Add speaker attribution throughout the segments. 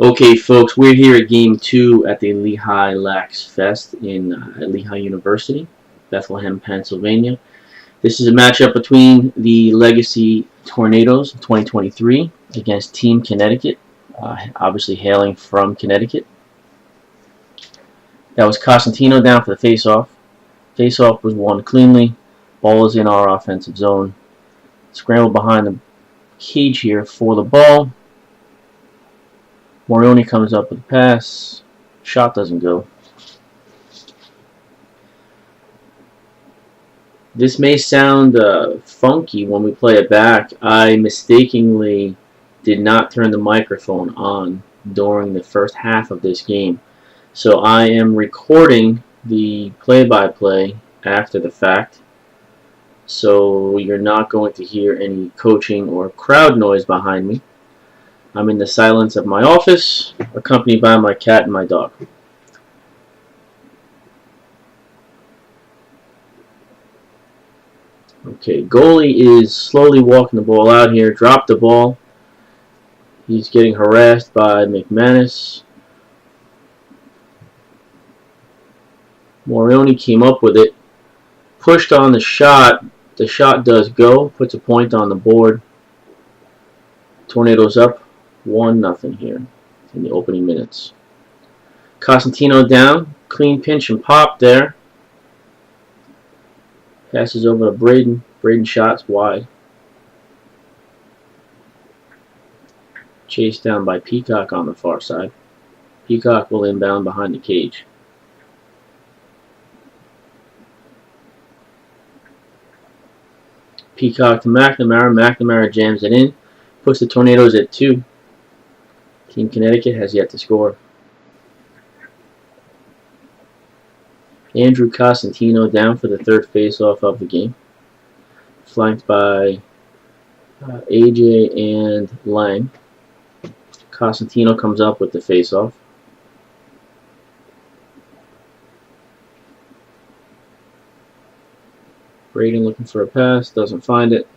Speaker 1: Okay, folks, we're here at Game 2 at the Lehigh LaxFest in Lehigh University, Bethlehem, Pennsylvania. This is a matchup between the Legacy Tornadoes of 2023 against Team Connecticut, obviously hailing from Connecticut. That was Cosentino down for the face-off. Face-off was won cleanly. Ball is in our offensive zone. Scramble behind the cage here for the ball. Morioni comes up with a pass. Shot doesn't go. This may sound funky when we play it back. I mistakenly did not turn the microphone on during the first half of this game. So I am recording the play-by-play after the fact. So you're not going to hear any coaching or crowd noise behind me. I'm in the silence of my office, accompanied by my cat and my dog. Okay, goalie is slowly walking the ball out here. Dropped the ball. He's getting harassed by McManus. Morioni came up with it. Pushed on the shot. The shot does go. Puts a point on the board. Tornadoes up 1-0 here in the opening minutes. Cosentino down. Clean pinch and pop there. Passes over to Braden. Braden shots wide. Chased down by Peacock on the far side. Peacock will inbound behind the cage. Peacock to McNamara. McNamara jams it in. Puts the Tornadoes at 2. Team Connecticut has yet to score. Andrew Cosentino down for the third faceoff of the game. Flanked by AJ and Lang. Cosentino comes up with the faceoff. Braden looking for a pass, doesn't find it.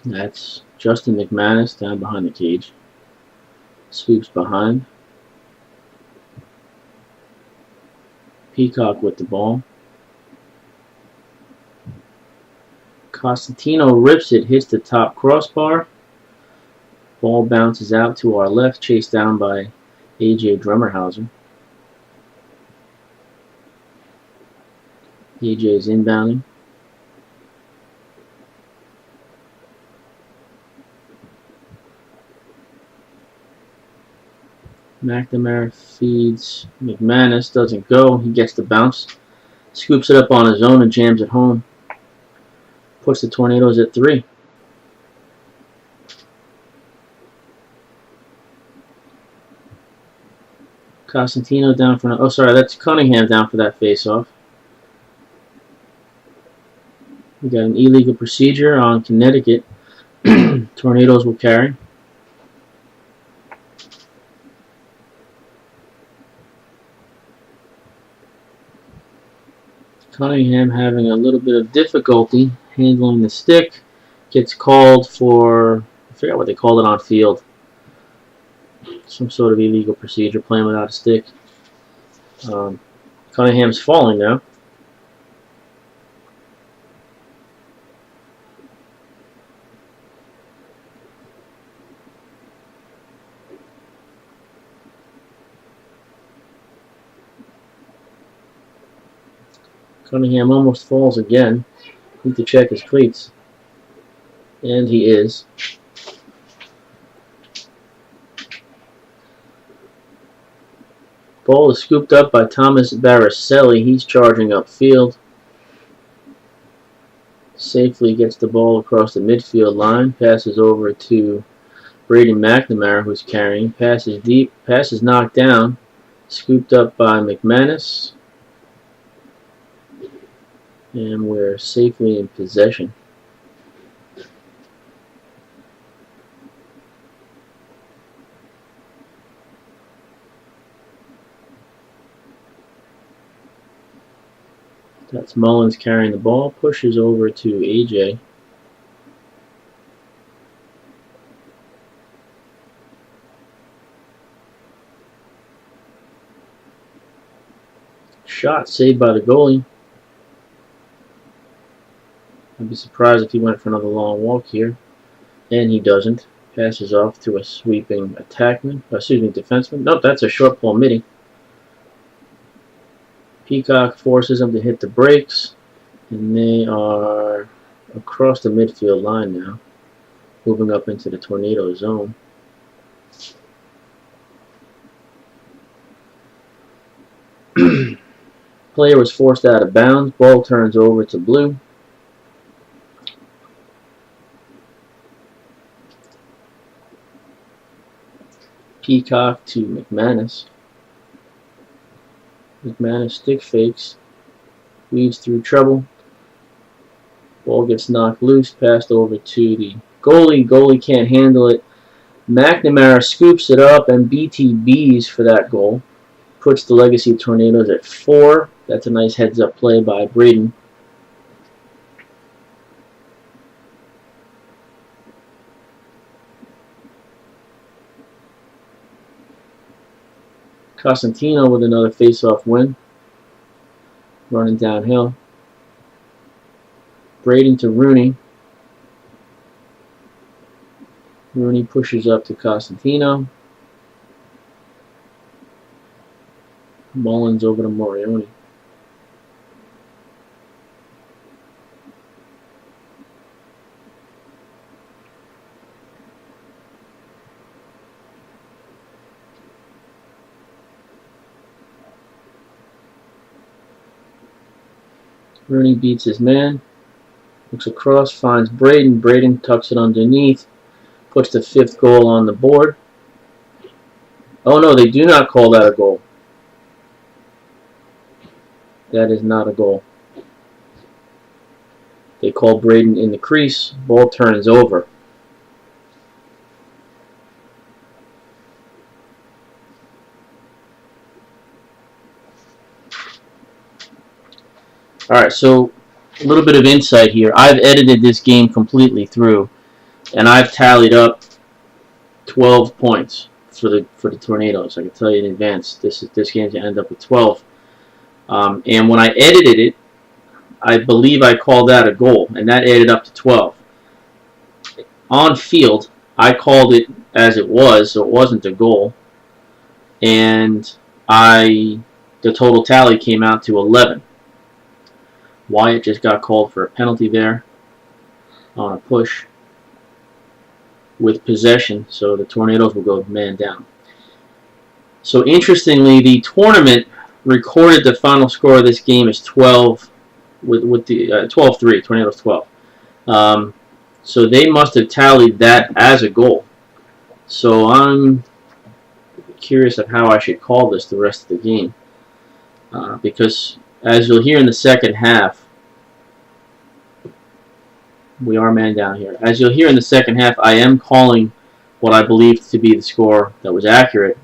Speaker 1: That's Justin McManus down behind the cage. Sweeps behind. Peacock with the ball. Cosentino rips it, hits the top crossbar. Ball bounces out to our left, chased down by AJ Drummerhauser. AJ is inbounding. McNamara feeds McManus, doesn't go. He gets the bounce. Scoops it up on his own and jams it home. Puts the Tornadoes at 3. Cosentino down for... Oh, sorry, that's Cunningham down for that face-off. We got an illegal procedure on Connecticut. Tornadoes will carry. Cunningham having a little bit of difficulty handling the stick. Gets called for... I forgot what they called it on field. Some sort of illegal procedure, playing without a stick. Cunningham's falling now. Cunningham almost falls again. Need to check his cleats. And he is. Ball is scooped up by Thomas Baraselli. He's charging upfield. Safely gets the ball across the midfield line. Passes over to Braden McNamara, who's carrying. Passes deep. Passes knocked down. Scooped up by McManus. And we're safely in possession. That's Mullins carrying the ball, pushes over to AJ. Shot saved by the goalie. I'd be surprised if he went for another long walk here. And he doesn't. Passes off to a sweeping defenseman. Nope, that's a short pull midi. Peacock forces him to hit the brakes. And they are across the midfield line now. Moving up into the tornado zone. Player was forced out of bounds. Ball turns over to blue. Peacock to McManus. McManus stick fakes. Weaves through trouble. Ball gets knocked loose. Passed over to the goalie. Goalie can't handle it. McNamara scoops it up and BTBs for that goal. Puts the Legacy Tornadoes at 4. That's a nice heads-up play by Braden. Cosentino with another face-off win. Running downhill. Braden to Rooney. Rooney pushes up to Cosentino. Mullins over to Morioni. Rooney beats his man. Looks across, finds Braden. Braden tucks it underneath. Puts the 5th goal on the board. Oh no, they do not call that a goal. That is not a goal. They call Braden in the crease. Ball turns over. Alright, so a little bit of insight here. I've edited this game completely through, and I've tallied up 12 points for the Tornadoes. I can tell you in advance, this game's going to end up with 12. And when I edited it, I believe I called that a goal, and that added up to 12. On field, I called it as it was, so it wasn't a goal, and the total tally came out to 11. Wyatt just got called for a penalty there on a push with possession, so the Tornadoes will go man down. So interestingly, the tournament recorded the final score of this game as 12, with the 12-3, Tornadoes 12. So they must have tallied that as a goal. So I'm curious of how I should call this the rest of the game, because as you'll hear in the second half, we are man down here. As you'll hear in the second half, I am calling what I believe to be the score that was accurate,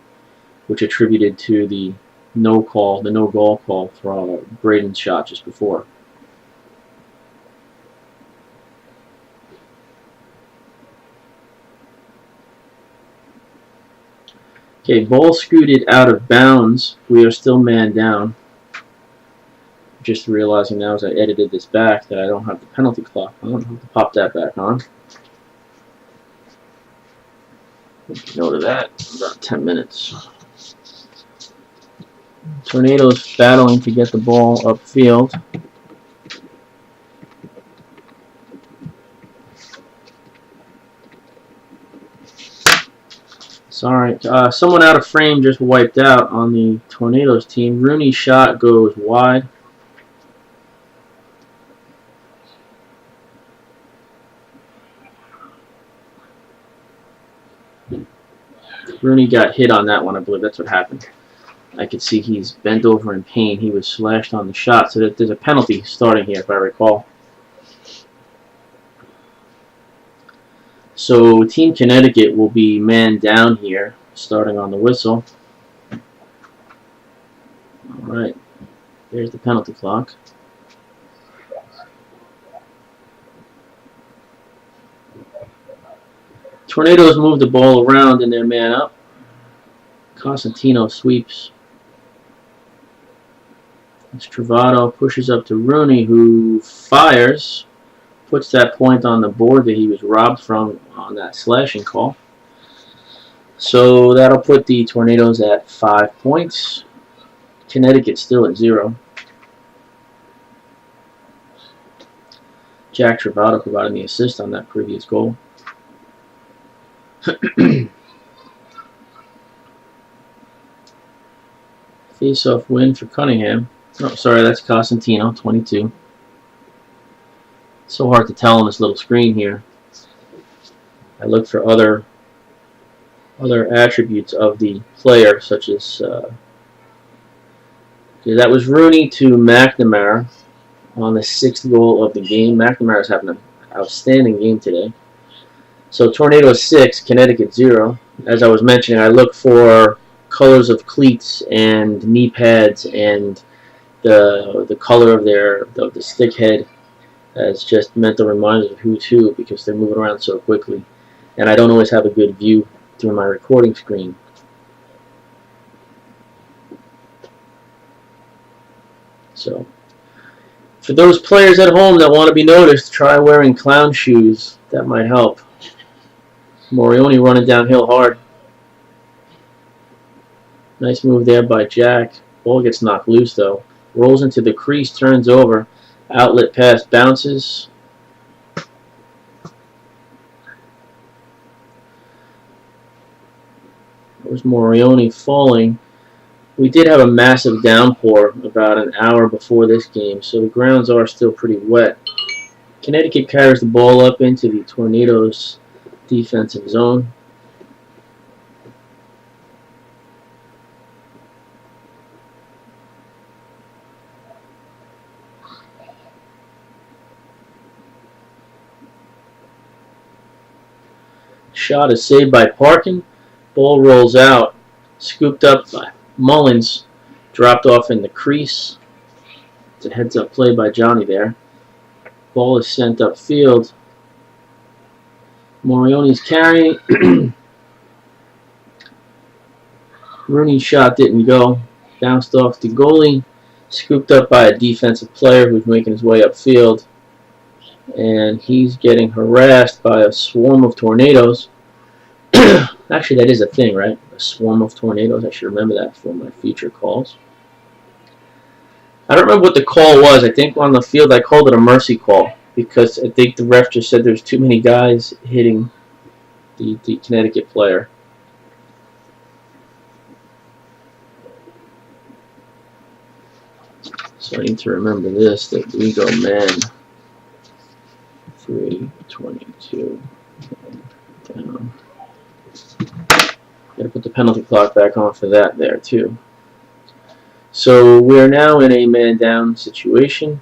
Speaker 1: which attributed to the no goal call for Braden's shot just before. Okay, ball scooted out of bounds. We are still man down. Just realizing now as I edited this back that I don't have the penalty clock on. I'll have to pop that back on. Make note of that. About 10 minutes. Tornadoes battling to get the ball upfield. Sorry, someone out of frame just wiped out on the Tornadoes team. Rooney's shot goes wide. Rooney got hit on that one, I believe that's what happened. I could see he's bent over in pain. He was slashed on the shot, so that there's a penalty starting here, if I recall. So Team Connecticut will be man down here, starting on the whistle. Alright, there's the penalty clock. Tornadoes move the ball around in their man up. Cosentino sweeps. As Travato pushes up to Rooney, who fires, puts that point on the board that he was robbed from on that slashing call. So that'll put the Tornadoes at 5 points. Connecticut still at 0. Jack Travato providing the assist on that previous goal. Face-off win for Cunningham. Oh, sorry, that's Cosentino, 22. So hard to tell on this little screen here. I look for other attributes of the player, such as that was Rooney to McNamara on the 6th goal of the game. McNamara's having an outstanding game today. So Tornadoes 6, Connecticut 0. As I was mentioning, I look for colors of cleats and knee pads and the color of the stick head as just mental reminders of who's who, because they're moving around so quickly, and I don't always have a good view through my recording screen. So for those players at home that want to be noticed, try wearing clown shoes. That might help. Morioni running downhill hard. Nice move there by Jack. Ball gets knocked loose though. Rolls into the crease, turns over. Outlet pass bounces. There's Morioni falling. We did have a massive downpour about an hour before this game, so the grounds are still pretty wet. Connecticut carries the ball up into the Tornadoes' defensive zone. Shot is saved by Parkin. Ball rolls out. Scooped up by Mullins. Dropped off in the crease. It's a heads-up play by Johnny there. Ball is sent upfield. Morioni's carrying. Rooney's shot didn't go. Bounced off the goalie. Scooped up by a defensive player who's making his way upfield. And he's getting harassed by a swarm of tornadoes. Actually, that is a thing, right? A swarm of tornadoes. I should remember that for my future calls. I don't remember what the call was. I think on the field I called it a mercy call, because I think the ref just said there's too many guys hitting the Connecticut player. So I need to remember this, that we go men. 3:22 down. Got to put the penalty clock back on for that there too. So we are now in a man down situation.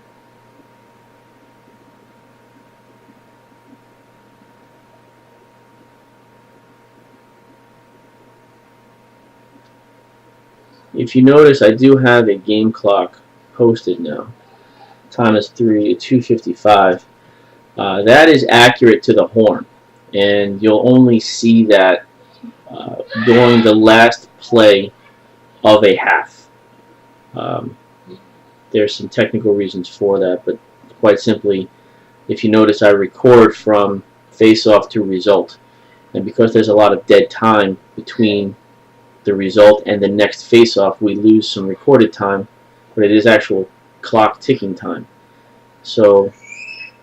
Speaker 1: If you notice, I do have a game clock posted now. Time is 2:55. That is accurate to the horn, and you'll only see that during the last play of a half. There's some technical reasons for that, but quite simply, if you notice, I record from face-off to result, and because there's a lot of dead time between the result and the next face-off, we lose some recorded time, but it is actual clock ticking time. So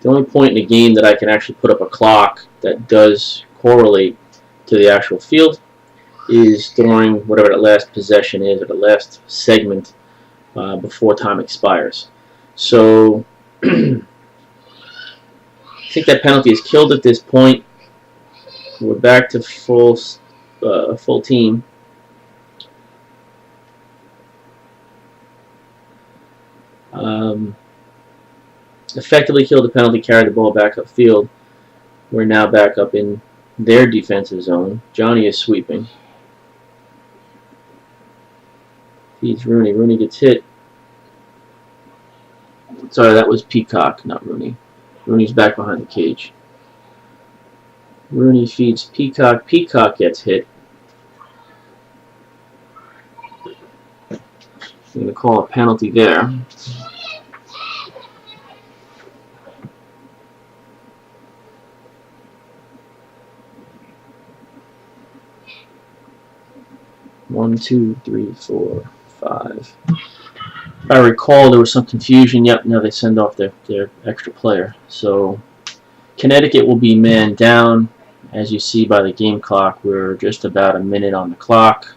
Speaker 1: the only point in the game that I can actually put up a clock that does correlate to the actual field is during whatever the last possession is, or the last segment before time expires. So I think that penalty is killed at this point. We're back to full team. Effectively killed the penalty, carried the ball back upfield. We're now back up in their defensive zone. Johnny is sweeping. Feeds Rooney. Rooney gets hit. Sorry, that was Peacock, not Rooney. Rooney's back behind the cage. Rooney feeds Peacock. Peacock gets hit. I'm going to call a penalty there. One, two, three, four, five. If I recall, there was some confusion. Yep, no, they send off their extra player. So Connecticut will be man down. As you see by the game clock, we're just about a minute on the clock.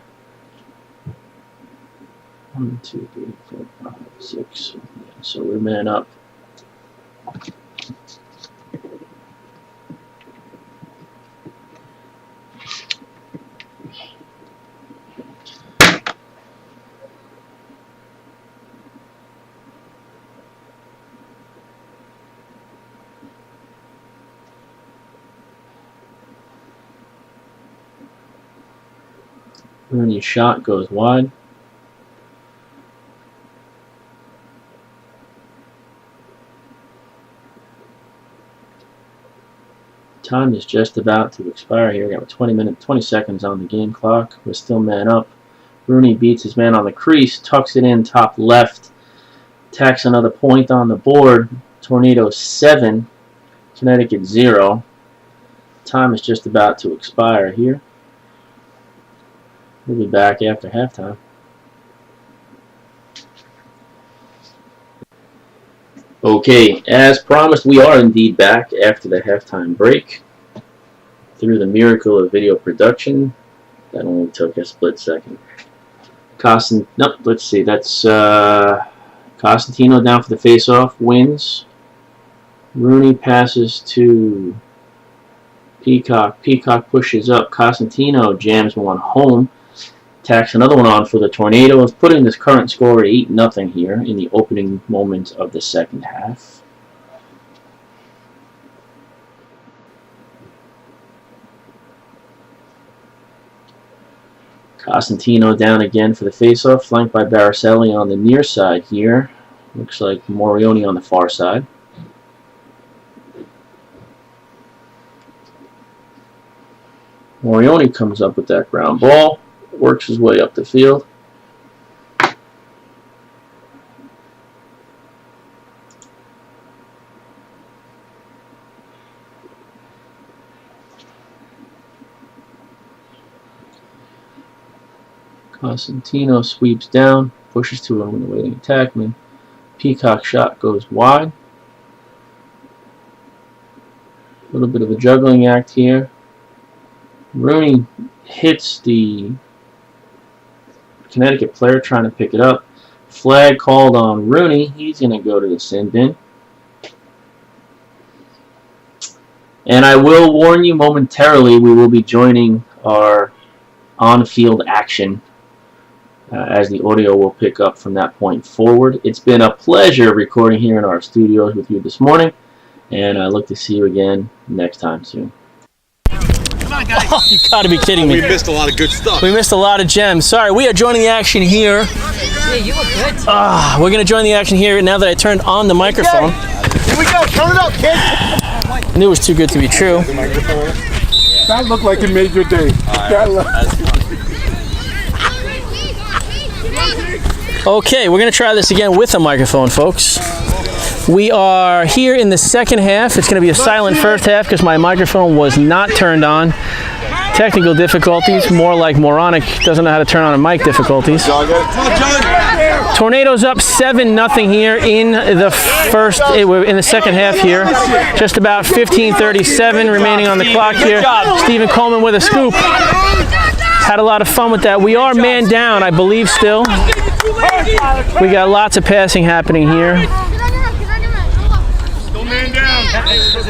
Speaker 1: 1, 2, 3, 4, 5, 6. So we're man up. Rooney's shot goes wide. Time is just about to expire here. We got 20 seconds on the game clock. We're still man up. Rooney beats his man on the crease, tucks it in top left, tacks another point on the board. Tornado 7, Connecticut 0. Time is just about to expire here. We'll be back after halftime. Okay, as promised, we are indeed back after the halftime break. Through the miracle of video production, that only took a split second. Nope, let's see, that's Costantino down for the face-off, wins. Rooney passes to Peacock. Peacock pushes up. Costantino jams one home. Tacks another one on for the Tornadoes, putting this current score at 8-0 here in the opening moments of the second half. Costantino down again for the faceoff, flanked by Baraselli on the near side here. Looks like Morioni on the far side. Morioni comes up with that ground ball. Works his way up the field. Costantino sweeps down, pushes to an awaiting attackman. Peacock shot goes wide. A little bit of a juggling act here. Rooney hits the Connecticut player trying to pick it up. Flag called on Rooney. He's going to go to the sin bin. And I will warn you momentarily, we will be joining our on-field action as the audio will pick up from that point forward. It's been a pleasure recording here in our studios with you this morning, and I look to see you again next time soon.
Speaker 2: Oh, you gotta be kidding me.
Speaker 3: We missed a lot of good stuff.
Speaker 2: We missed a lot of gems. Sorry, we are joining the action here.
Speaker 4: Yeah, you look good.
Speaker 2: We're gonna join the action here now that I turned on the microphone.
Speaker 3: Here we go, turn it up, kid.
Speaker 2: I knew it was too good to be true.
Speaker 5: That looked like it made your day.
Speaker 2: Okay, we're gonna try this again with a microphone, folks. We are here in the second half. It's going to be a silent first half because my microphone was not turned on. Technical difficulties, more like moronic, doesn't know how to turn on a mic difficulties. Tornadoes up 7-0 here in the second half here. Just about 15:37 remaining on the clock here. Stephen Coleman with a scoop. Had a lot of fun with that. We are man down, I believe, still. We got lots of passing happening here.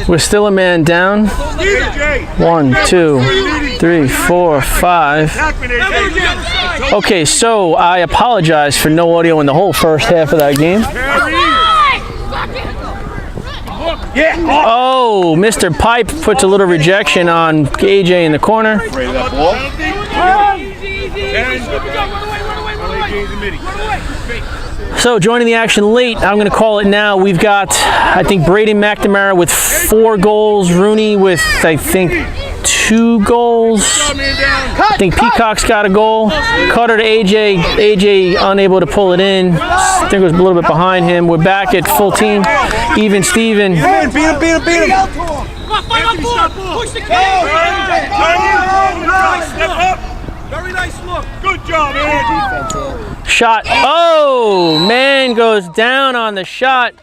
Speaker 2: We're still a man down. 1, 2, 3, 4, 5. Okay, so I apologize for no audio in the whole first half of that game. Oh, Mr. Pipe puts a little rejection on AJ in the corner. So joining the action late, I'm going to call it now. We've got, I think, Braden McNamara with 4 goals. Rooney with, I think, 2 goals. I think Peacock's got a goal. Cutter to AJ. AJ unable to pull it in. I think it was a little bit behind him. We're back at full team. Even Steven.
Speaker 3: Beat him.
Speaker 4: Push the cage! Step up! Very nice look. Good job, Andy.
Speaker 2: Shot. Oh, man goes down on the shot.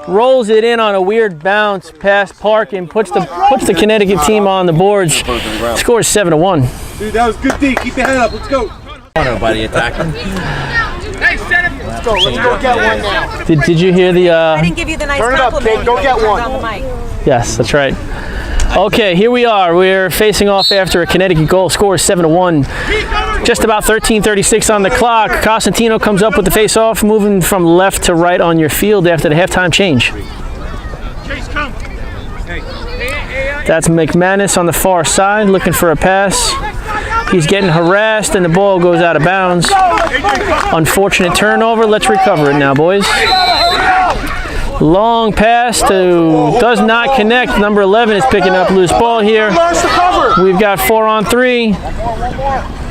Speaker 2: Rolls it in on a weird bounce past Park and puts the Connecticut team on the boards. Scores 7-1.
Speaker 3: Dude, that was good D. Keep your head up. Let's go.
Speaker 6: Nobody attacking.
Speaker 3: Let's go get one now.
Speaker 2: Did you hear the...
Speaker 7: I didn't give you the nice compliment.
Speaker 3: Kid. Go get one.
Speaker 7: On the mic.
Speaker 2: Yes, that's right. Okay, here we are. We're facing off after a Connecticut goal. Score is 7-1. Just about 13:36 on the clock. Costantino comes up with the face-off, moving from left to right on your field after the halftime change. That's McManus on the far side, looking for a pass. He's getting harassed, and the ball goes out of bounds. Unfortunate turnover. Let's recover it now, boys. Long pass to does not connect. Number 11 is picking up loose ball here. We've got 4-on-3.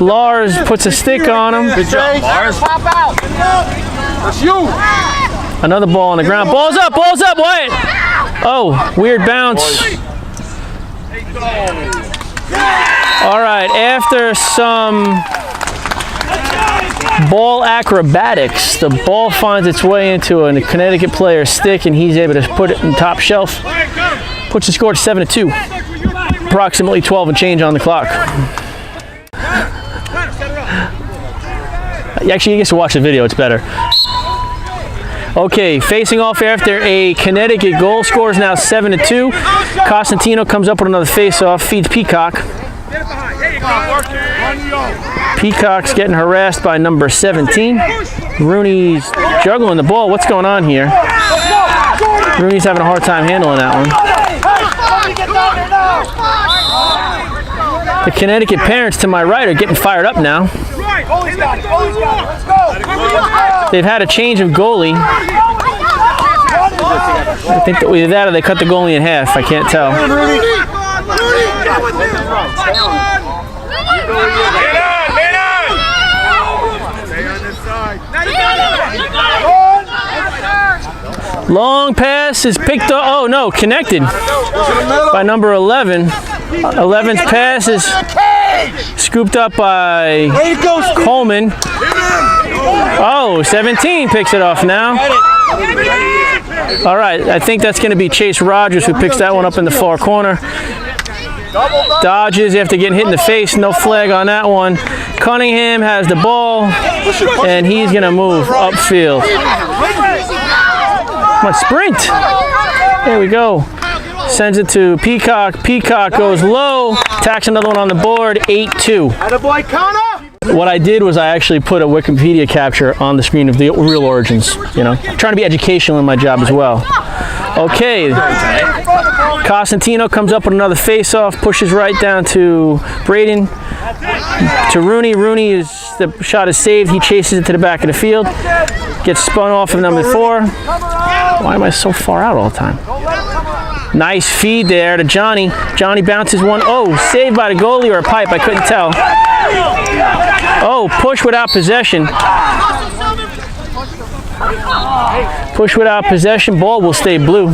Speaker 2: Lars puts a stick on him.
Speaker 3: Good job, Lars. Pop out. That's you.
Speaker 2: Another ball on the ground. Ball's up, Wyatt. Oh, weird bounce. All right, after some ball acrobatics, the ball finds its way into a Connecticut player's stick, and he's able to put it in top shelf. Puts the score to 7-2. Approximately 12 and change on the clock. Actually, you get to watch the video, it's better. Okay, facing off after a Connecticut goal. Score is now 7-2. Costantino comes up with another face-off, feeds Peacock. Peacock's getting harassed by number 17. Rooney's juggling the ball. What's going on here? Rooney's having a hard time handling that one. The Connecticut parents to my right are getting fired up now. They've had a change of goalie. I think that either that or they cut the goalie in half. I can't tell. Long pass is picked up. Oh no, connected by number 11. 11's pass is scooped up by Coleman. Oh, 17 picks it off now. All right, I think that's going to be Chase Rogers who picks that one up in the far corner. Dodges after getting hit in the face. No flag on that one. Cunningham has the ball, and he's going to move upfield. Come on, sprint. There we go. Sends it to Peacock. Peacock goes low. Tacks another one on the board. 8-2. What I did was I actually put a Wikipedia capture on the screen of the real origins. You know, trying to be educational in my job as well. Okay. Costantino comes up with another face-off. Pushes right down to Braden. To Rooney. The shot is saved. He chases it to the back of the field. Gets spun off of number 4. Why am I so far out all the time? Nice feed there to Johnny. Johnny bounces one. Oh, saved by the goalie or a pipe. I couldn't tell. Oh, push without possession. Push without possession. Ball will stay blue.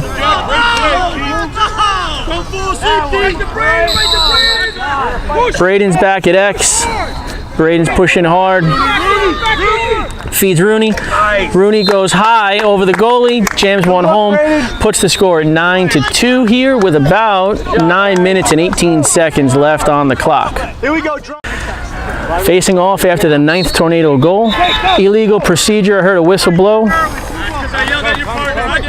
Speaker 2: Braden's back at X. Braden's pushing hard. Feeds Rooney. Rooney goes high over the goalie. Jams one home. Puts the score at 9-2 here with about 9 minutes and 18 seconds left on the clock.
Speaker 3: Here we go.
Speaker 2: Facing off after the 9th tornado goal. Illegal procedure. I heard a whistle blow.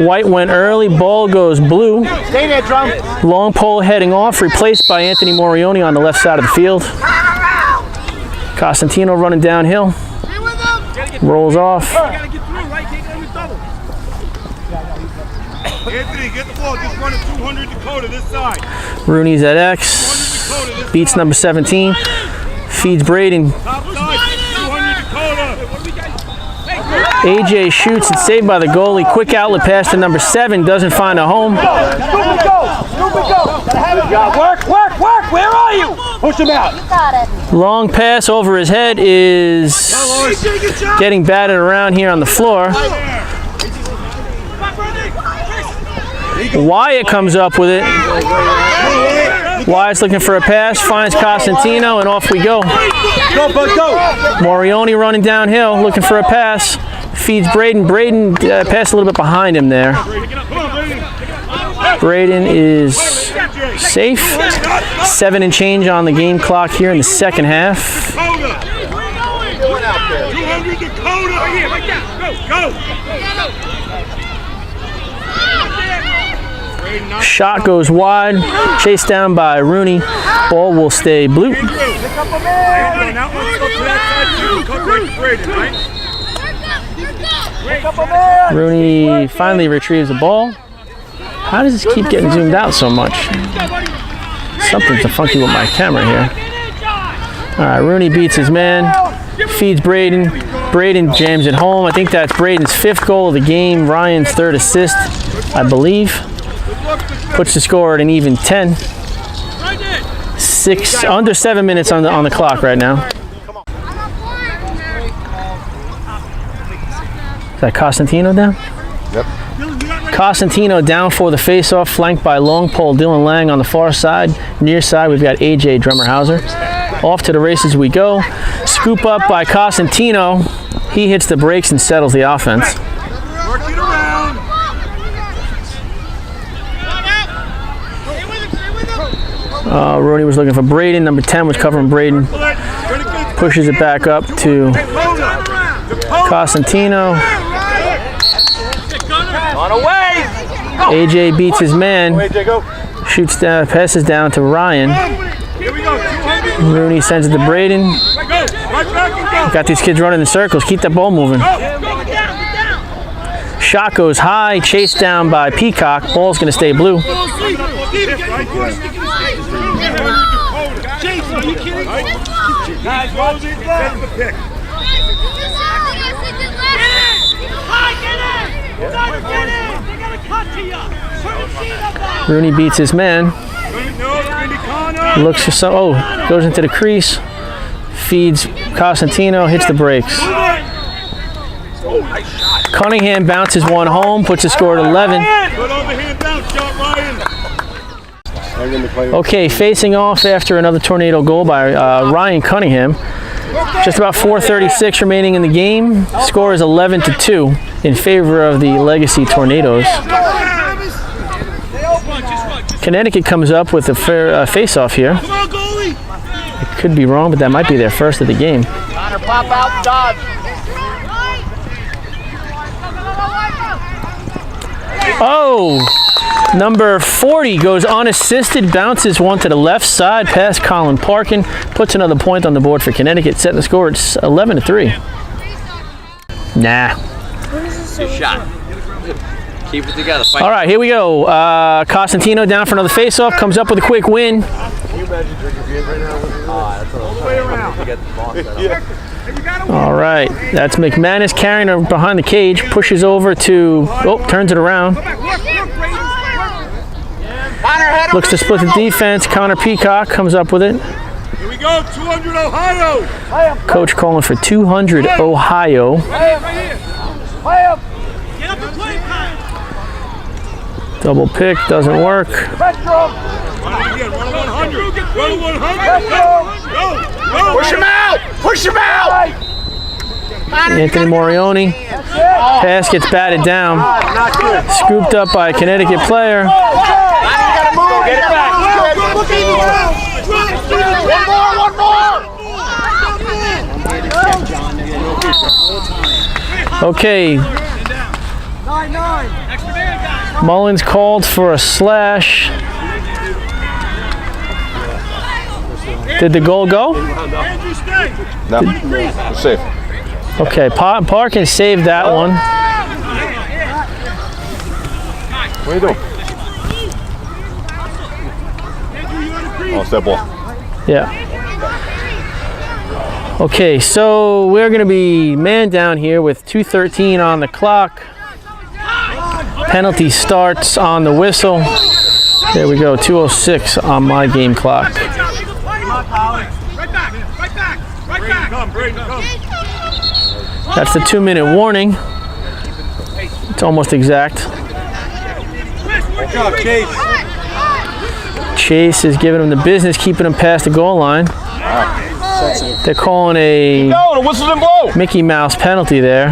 Speaker 2: White went early. Ball goes blue.
Speaker 3: Stay there, Drum.
Speaker 2: Long pole heading off. Replaced by Anthony Morioni on the left side of the field. Costantino running downhill. Rolls off.
Speaker 4: Anthony, get the ball. Just run a 200 Dakota this side.
Speaker 2: Rooney's at X. Beats number 17. Feeds Braden.
Speaker 4: Top side, 200 Dakota.
Speaker 2: AJ shoots. It's saved by the goalie. Quick outlet pass to number 7. Doesn't find a home.
Speaker 3: Go.
Speaker 4: Work, work, work. Where are you? Push him out.
Speaker 6: You got it.
Speaker 2: Long pass over his head is getting batted around here on the floor. Wyatt comes up with it. Wyatt's looking for a pass, finds Costantino, and off we go.
Speaker 4: Go, bud, go.
Speaker 2: Morioni running downhill, looking for a pass. Feeds Braden. Braden passed a little bit behind him there. Braden is safe. 7 and change on the game clock here in the second half. Shot goes wide, chased down by Rooney. Ball will stay blue. Rooney finally retrieves the ball. How does this keep getting zoomed out so much? Something's funky with my camera here. All right, Rooney beats his man, feeds Braden. Braden jams it home. I think that's Braden's 5th goal of the game, Ryan's 3rd assist, I believe. Puts the score at an even 10. Under 7 minutes on the clock right now. Is that Costantino down?
Speaker 5: Yep.
Speaker 2: Costantino down for the face-off, flanked by long pole Dylan Lang on the far side. Near side, we've got AJ Drummerhauser. Off to the races we go. Scoop up by Costantino. He hits the brakes and settles the offense. Rooney was looking for Braden. Number 10 was covering Braden. Pushes it back up to Costantino. AJ beats his man. Shoots down, passes down to Ryan. Rooney sends it to Braden. Got these kids running in circles. Keep that ball moving. Shot goes high, chased down by Peacock. Ball's going to stay blue. Rooney beats his man. Looks for some. Oh, goes into the crease. Feeds Costantino. Hits the brakes. Cunningham bounces one home. Puts the score at 11. Okay, facing off after another tornado goal by Ryan Cunningham. Just about 4:36 remaining in the game. Score is 11-2 in favor of the Legacy Tornadoes. Connecticut comes up with a fair face-off here. It could be wrong, but that might be their first of the game.
Speaker 3: Pop out, dodge.
Speaker 2: Oh! Number 40 goes unassisted, bounces one to the left side past Colin Parkin, puts another point on the board for Connecticut, setting the score. It's 11-3. Nah.
Speaker 7: Good shot. Keep it together. Fight.
Speaker 2: All right, here we go. Costantino down for another face-off, comes up with a quick win.
Speaker 5: Can you imagine drinking beer right now?
Speaker 7: That's all the way around. To get the ball set up.
Speaker 2: All right, that's McManus carrying her behind the cage, pushes over to, turns it around. Looks to split the defense. Connor Peacock comes up with it.
Speaker 4: Here we go, 200 Ohio.
Speaker 2: Coach calling for 200 Ohio. Double pick, doesn't work.
Speaker 3: Push him out! Push him out!
Speaker 2: Anthony Morioni. Pass gets batted down. Scooped up by a Connecticut player.
Speaker 3: Get it back. One more!
Speaker 2: Okay. Mullins called for a slash. Did the goal go?
Speaker 5: No, we're safe.
Speaker 2: Okay, Parkin saved that one.
Speaker 5: What are you doing? Oh, it's that ball.
Speaker 2: Yeah. Okay, so we're going to be man down here with 2:13 on the clock. Penalty starts on the whistle. There we go, 2:06 on my game clock.
Speaker 4: Right back. Braden, come.
Speaker 2: That's the 2-minute warning. It's almost exact.
Speaker 4: Good job, Chase.
Speaker 2: Chase is giving him the business, keeping him past the goal line. They're calling a
Speaker 5: Go, the whistle didn't blow.
Speaker 2: Mickey Mouse penalty there.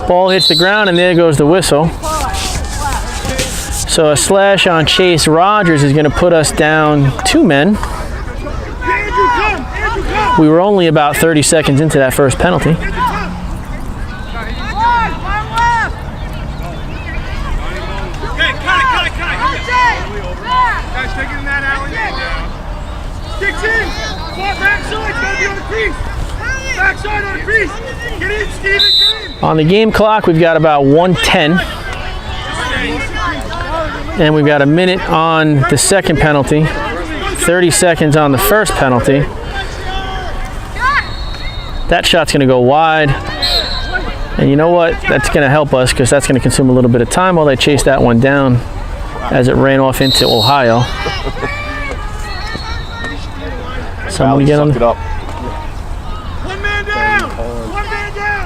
Speaker 2: Ball hits the ground and there goes the whistle. So a slash on Chase Rogers is going to put us down 2 men.
Speaker 4: Andrew, come.
Speaker 2: We were only about 30 seconds into that first penalty.
Speaker 4: Okay, cut it. Guys, take it in that alley. Kicks in. Far backside, gotta be on the crease. Backside on the crease. Get in, Steven, get in.
Speaker 2: On the game clock, we've got about 1:10. And we've got a minute on the second penalty, 30 seconds on the first penalty. That shot's going to go wide. And you know what? That's going to help us because that's going to consume a little bit of time while they chase that one down as it ran off into Ohio. Someone get on.
Speaker 5: Suck it up.
Speaker 4: One man down.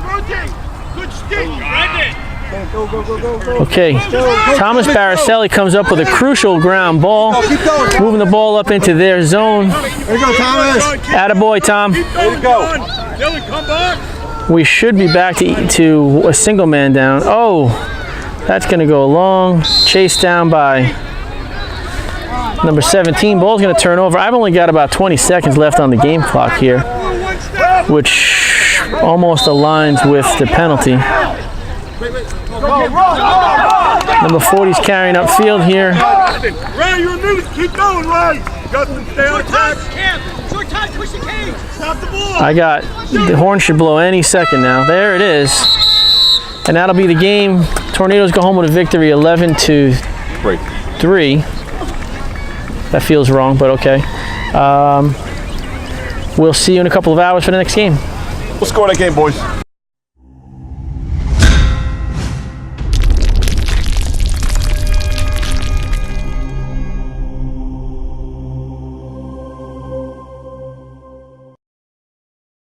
Speaker 4: Rotate. Good stick.
Speaker 2: Okay, Thomas Baraselli comes up with a crucial ground ball, moving the ball up into their zone.
Speaker 3: There you go, Thomas.
Speaker 2: Attaboy, Tom.
Speaker 4: There you go. Dylan, come back.
Speaker 2: We should be back to a single man down. Oh, that's going to go long. Chased down by number 17. Ball's going to turn over. I've only got about 20 seconds left on the game clock here, which almost aligns with the penalty. Number 40's carrying upfield here.
Speaker 4: Ray, you're new. Keep going, Ray. Justin, stay on track. Short time, push the cage. Stop the ball.
Speaker 2: I got, the horn should blow any second now. There it is. And that'll be the game. Tornadoes go home with a victory, 11-3. That feels wrong, but okay. We'll see you in a couple of hours for the next game.
Speaker 5: We'll score that game, boys.